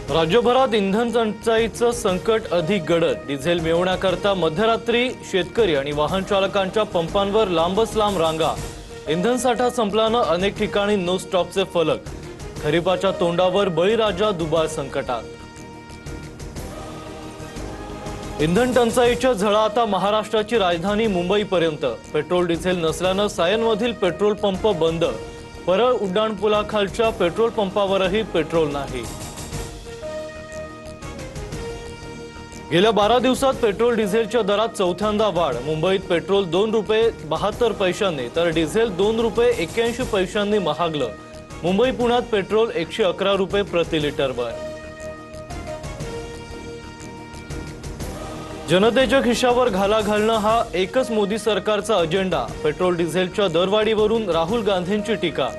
राज्यभरात इंधन टंचाईचं संकट अधिक गडद। डिझेल मिळवण्याकरता मध्यरात्री शेतकरी आणि वाहन चालकांच्या पंपांवर लांबच लांब रांगा। इंधन साठा संपल्यानं अनेक ठिकाणी नो स्टॉकचे फलक। खरीपाच्या तोंडावर बळीराजा दुबार संकटात। इंधन टंचाईच्या झळा आता महाराष्ट्राची राजधानी मुंबईपर्यंत। पेट्रोल डिझेल नसल्यानं सायनमधील पेट्रोल पंप बंद। परळ उड्डाणपुलाखालच्या पेट्रोल पंपावरही पेट्रोल नाही। गेल्या 12 दिवसात पेट्रोल डिझेलच्या दरात चौथ्यांदा वाढ। मुंबईत पेट्रोल 2 रुपये 72 पैशांनी तर डिझेल 2 रुपये 81 पैशांनी महागलं। मुंबई पुण्यात पेट्रोल 111 रुपये प्रति लिटरवर। जनतेच्या खिशावर घाला घालणं हा एकच मोदी सरकारचा अजेंडा। पेट्रोल डिझेलच्या दरवाढीवरून राहुल गांधींची टीका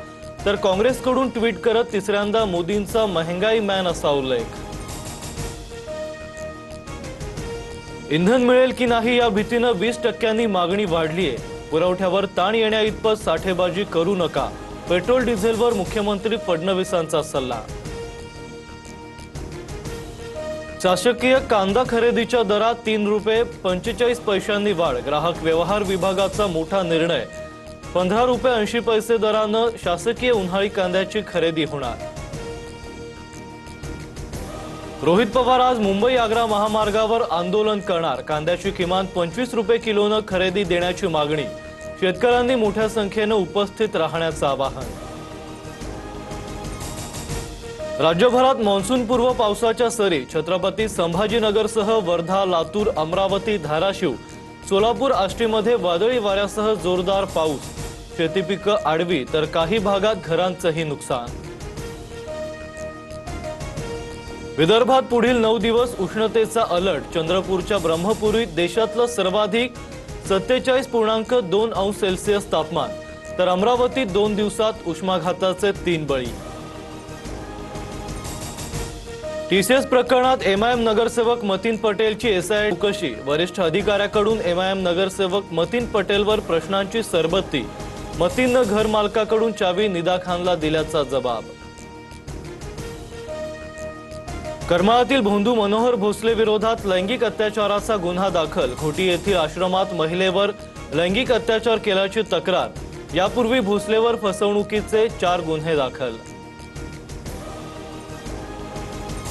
तर काँग्रेसकडून ट्विट करत तिसऱ्यांदा मोदींचा महंगाई मॅन असा उल्लेख। इंधन मिळेल की नाही या भीतीनं 20% मागणी वाढली आहे। पुरवठ्यावर ताण येण्याइतपत साठेबाजी करू नका। पेट्रोल डिझेलवर मुख्यमंत्री फडणवीसांचा सल्ला। शासकीय कांदा खरेदीच्या दरात 3 रुपये 45 पैशांनी वाढ। ग्राहक व्यवहार विभागाचा मोठा निर्णय। 15 रुपये 80 पैसे दरानं शासकीय उन्हाळी कांद्याची खरेदी होणार। रोहित पवार आज मुंबई आग्रा महामार्गावर आंदोलन करणार। कांद्याची किमान 25 रुपये किलोनं खरेदी देण्याची मागणी। शेतकऱ्यांनी मोठ्या संख्येनं उपस्थित राहण्याचं आवाहन। राज्यभरात मान्सूनपूर्व पावसाच्या सरी। छत्रपती संभाजीनगरसह वर्धा, लातूर, अमरावती, धाराशिव, सोलापूर, आष्टीमध्ये वादळी वाऱ्यासह जोरदार पाऊस। शेती पिकं आडवी तर काही भागात घरांचंही नुकसान। विदर्भात पुढील 9 दिवस उष्णतेचा अलर्ट। चंद्रपूरच्या ब्रह्मपुरीत देशातलं सर्वाधिक 47.2 अंश सेल्सिअस तापमान तर अमरावतीत 2 दिवसात उष्माघाताचे 3 बळी। टीसीएस प्रकरणात एमआयएम नगरसेवक मतीन पटेलची एसआयटी चौकशी। वरिष्ठ अधिकाऱ्याकडून एमआयएम नगरसेवक मतीन पटेलवर प्रश्नांची सरबत्ती। मतीननं घर मालकाकडून चावी निदा खानला दिल्याचा जबाब। करमाळातील भोंदू मनोहर भोसले विरोधात लैंगिक अत्याचाराचा गुन्हा दाखल। घोटी येथील आश्रमात महिलेवर लैंगिक अत्याचार केल्याची तक्रार। यापूर्वी भोसलेवर फसवणुकीचे 4 गुन्हे दाखल।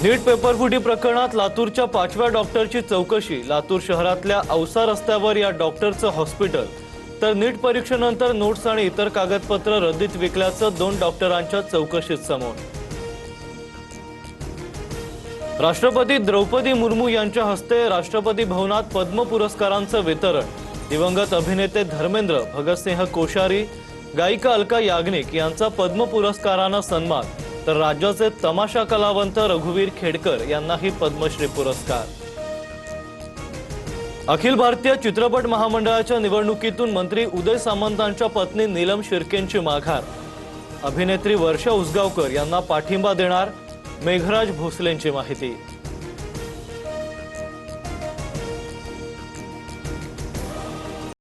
नीट पेपरफुटी प्रकरणात लातूरच्या 5व्या डॉक्टरची चौकशी। लातूर शहरातल्या औसा रस्त्यावर या डॉक्टरचं हॉस्पिटल तर नीट परीक्षेनंतर नोट्स आणि इतर कागदपत्र रद्दीत विकल्याचं 2 डॉक्टरांच्या चौकशीत समोर। राष्ट्रपती द्रौपदी मुर्मू यांच्या हस्ते राष्ट्रपती भवनात पद्म पुरस्कारांचं वितरण। दिवंगत अभिनेते धर्मेंद्र, भगतसिंह कोश्यारी, गायिका अलका याग्निक यांचा पद्म पुरस्कारानं सन्मान तर राज्याचे तमाशा कलावंत रघुवीर खेडकर यांनाही पद्मश्री पुरस्कार। अखिल भारतीय चित्रपट महामंडळाच्या निवडणुकीतून मंत्री उदय सामंतांच्या पत्नी नीलम शिर्केंची माघार। अभिनेत्री वर्षा उसगावकर यांना पाठिंबा देणार। मेघराज भोसलेंची माहिती।